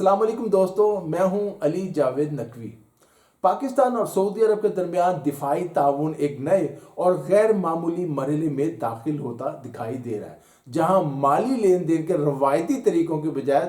السلام علیکم دوستو، میں ہوں علی جاوید نقوی۔ پاکستان اور سعودی عرب کے درمیان دفاعی تعاون ایک نئے اور غیر معمولی مرحلے میں داخل ہوتا دکھائی دے رہا ہے، جہاں مالی لین دین کے روایتی طریقوں کے بجائے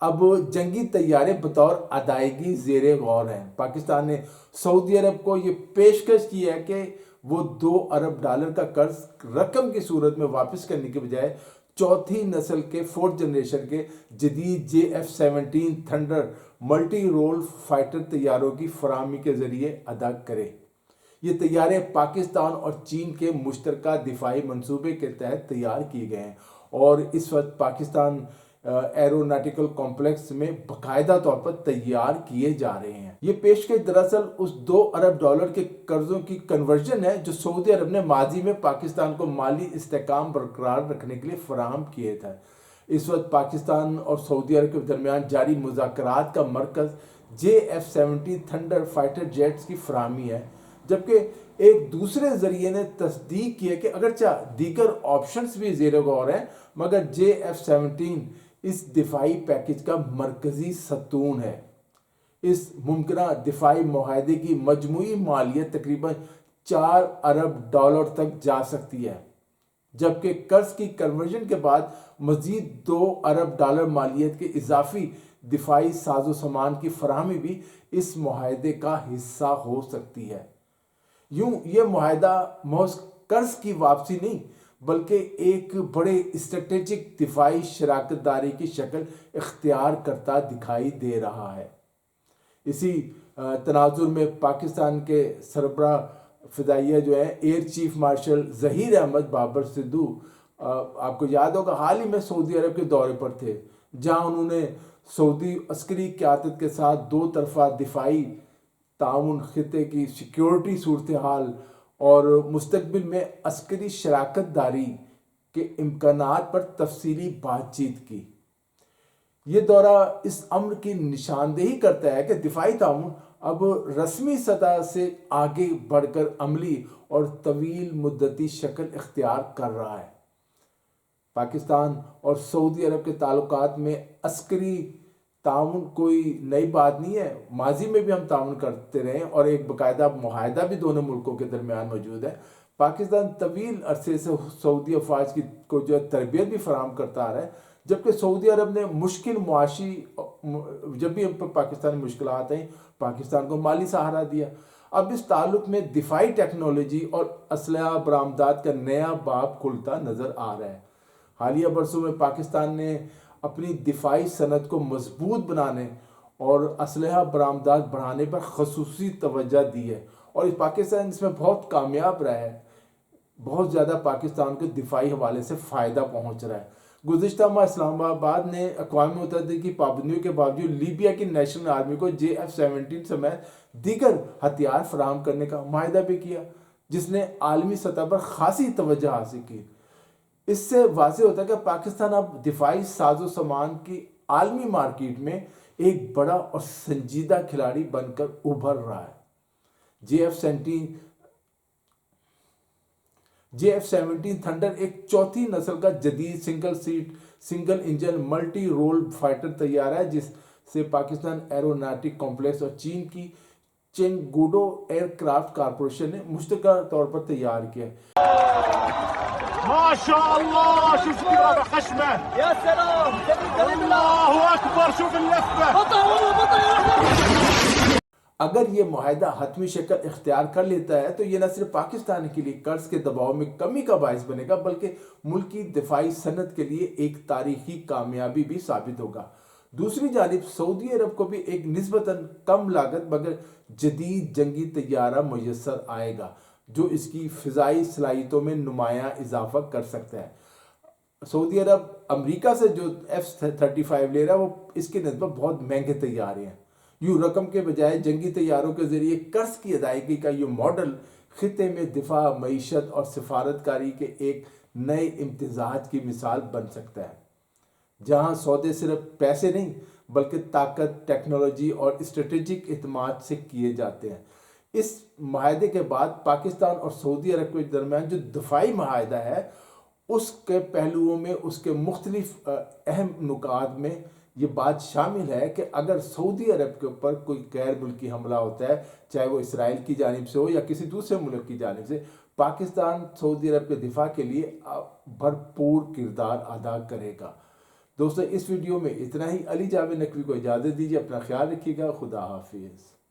اب جنگی طیارے بطور ادائیگی زیر غور ہیں۔ پاکستان نے سعودی عرب کو یہ پیشکش کی ہے کہ وہ $2 ارب کا قرض رقم کی صورت میں واپس کرنے کے بجائے چوتھی نسل کے 4th جنریشن کے جدید JF-17 thunder multi role fighter طیاروں کی فراہمی کے ذریعے ادا کرے۔ یہ طیارے پاکستان اور چین کے مشترکہ دفاعی منصوبے کے تحت تیار کیے گئے ہیں اور اس وقت پاکستان ایروناٹیکل کمپلیکس میں باقاعدہ طور پر تیار کیے جا رہے ہیں۔ یہ پیشکش دراصل اس $2 ارب کے قرضوں کی کنورژن ہے جو سعودی عرب نے ماضی میں پاکستان کو مالی استحکام برقرار رکھنے کے لیے فراہم کیے تھے۔ اس وقت پاکستان اور سعودی عرب کے درمیان جاری مذاکرات کا مرکز JF-17 تھنڈر فائٹر جیٹس کی فراہمی ہے، جبکہ ایک دوسرے ذریعے نے تصدیق کی ہے کہ اگرچہ دیگر آپشنز بھی زیر غور ہیں، مگر JF-17 اس دفاعی پیکج کا مرکزی ستون ہے۔ اس ممکنہ دفاعی معاہدے کی مجموعی مالیت تقریباً $4 ارب تک جا سکتی ہے، جبکہ قرض کی کنورژن کے بعد مزید $2 ارب مالیت کے اضافی دفاعی ساز و سامان کی فراہمی بھی اس معاہدے کا حصہ ہو سکتی ہے۔ یوں یہ معاہدہ محض قرض کی واپسی نہیں بلکہ ایک بڑے اسٹریٹجک دفاعی شراکت داری کی شکل اختیار کرتا دکھائی دے رہا ہے۔ اسی تناظر میں پاکستان کے سربراہ فضائیہ جو ہیں air chief marshal Zaheer Ahmed Babar Sidhu, آپ کو یاد ہوگا حال ہی میں سعودی عرب کے دورے پر تھے، جہاں انہوں نے سعودی عسکری قیادت کے ساتھ دو طرفہ دفاعی تعاون، خطے کی سیکیورٹی صورتحال اور مستقبل میں عسکری شراکت داری کے امکانات پر تفصیلی بات چیت کی۔ یہ دورہ اس امر کی نشاندہی کرتا ہے کہ دفاعی تعاون اب رسمی سطح سے آگے بڑھ کر عملی اور طویل مدتی شکل اختیار کر رہا ہے۔ پاکستان اور سعودی عرب کے تعلقات میں عسکری تعاون کوئی نئی بات نہیں ہے، ماضی میں بھی ہم تعاون کرتے رہے اور ایک باقاعدہ معاہدہ بھی دونوں ملکوں کے درمیان موجود ہے۔ پاکستان طویل عرصے سے سعودی افواج کو جو تربیت بھی فراہم کرتا آ رہا ہے، جبکہ سعودی عرب نے مشکل معاشی جب بھی پاکستان میں مشکلات ہیں پاکستان کو مالی سہارا دیا۔ اب اس تعلق میں دفاعی ٹیکنالوجی اور اسلحہ برآمدات کا نیا باب کھلتا نظر آ رہا ہے۔ حالیہ برسوں میں پاکستان نے اپنی دفاعی صنعت کو مضبوط بنانے اور اسلحہ برآمدات بڑھانے پر خصوصی توجہ دی ہے اور پاکستان اس میں بہت کامیاب رہا ہے۔ بہت زیادہ پاکستان کو دفاعی حوالے سے فائدہ پہنچ رہا ہے۔ گزشتہ ماہ اسلام آباد نے اقوام متحدہ کی پابندیوں کے باوجود لیبیا کی نیشنل آرمی کو JF-17 سمیت دیگر ہتھیار فراہم کرنے کا معاہدہ بھی کیا، جس نے عالمی سطح پر خاصی توجہ حاصل کی۔ اس سے واضح ہوتا ہے کہ پاکستان اب دفاعی ساز و سامان کی عالمی مارکیٹ میں ایک بڑا اور سنجیدہ کھلاڑی بن کر ابھر رہا ہے۔ JF-17 تھنڈر ایک چوتھی نسل کا جدید single engine multi role fighter طیارہ ہے، جس سے پاکستان ایروناٹک کمپلیکس اور چین کی چینگڈو ایئر کرافٹ کارپوریشن نے مشترکہ طور پر تیار کیا ہے۔ ماشاءاللہ، شوف كيف خشمه، يا سلام، الله اكبر، شوف اللفه۔ اگر یہ معاہدہ حتمی شکل اختیار کر لیتا ہے تو یہ نہ صرف پاکستان کے لیے قرض کے دباؤ میں کمی کا باعث بنے گا بلکہ ملکی دفاعی صنعت کے لیے ایک تاریخی کامیابی بھی ثابت ہوگا۔ دوسری جانب سعودی عرب کو بھی ایک نسبتاً کم لاگت مگر جدید جنگی طیارہ میسر آئے گا جو اس کی فضائی صلاحیتوں میں نمایاں اضافہ کر سکتا ہے۔ سعودی عرب امریکہ سے جو F-35 لے رہا ہے وہ اس کے نسبت بہت مہنگے طیارے ہیں۔ یوں رقم کے بجائے جنگی طیاروں کے ذریعے قرض کی ادائیگی کا یہ ماڈل خطے میں دفاع، معیشت اور سفارتکاری کے ایک نئے امتزاج کی مثال بن سکتا ہے، جہاں سودے صرف پیسے نہیں بلکہ طاقت، ٹیکنالوجی اور اسٹریٹجک اعتماد سے کیے جاتے ہیں۔ اس معاہدے کے بعد پاکستان اور سعودی عرب کے درمیان جو دفاعی معاہدہ ہے اس کے پہلوؤں میں اس کے مختلف اہم نکات میں یہ بات شامل ہے کہ اگر سعودی عرب کے اوپر کوئی غیر ملکی حملہ ہوتا ہے، چاہے وہ اسرائیل کی جانب سے ہو یا کسی دوسرے ملک کی جانب سے، پاکستان سعودی عرب کے دفاع کے لیے بھرپور کردار ادا کرے گا۔ دوستو اس ویڈیو میں اتنا ہی۔ علی جاوید نقوی کو اجازت دیجیے، اپنا خیال رکھیے گا، خدا حافظ۔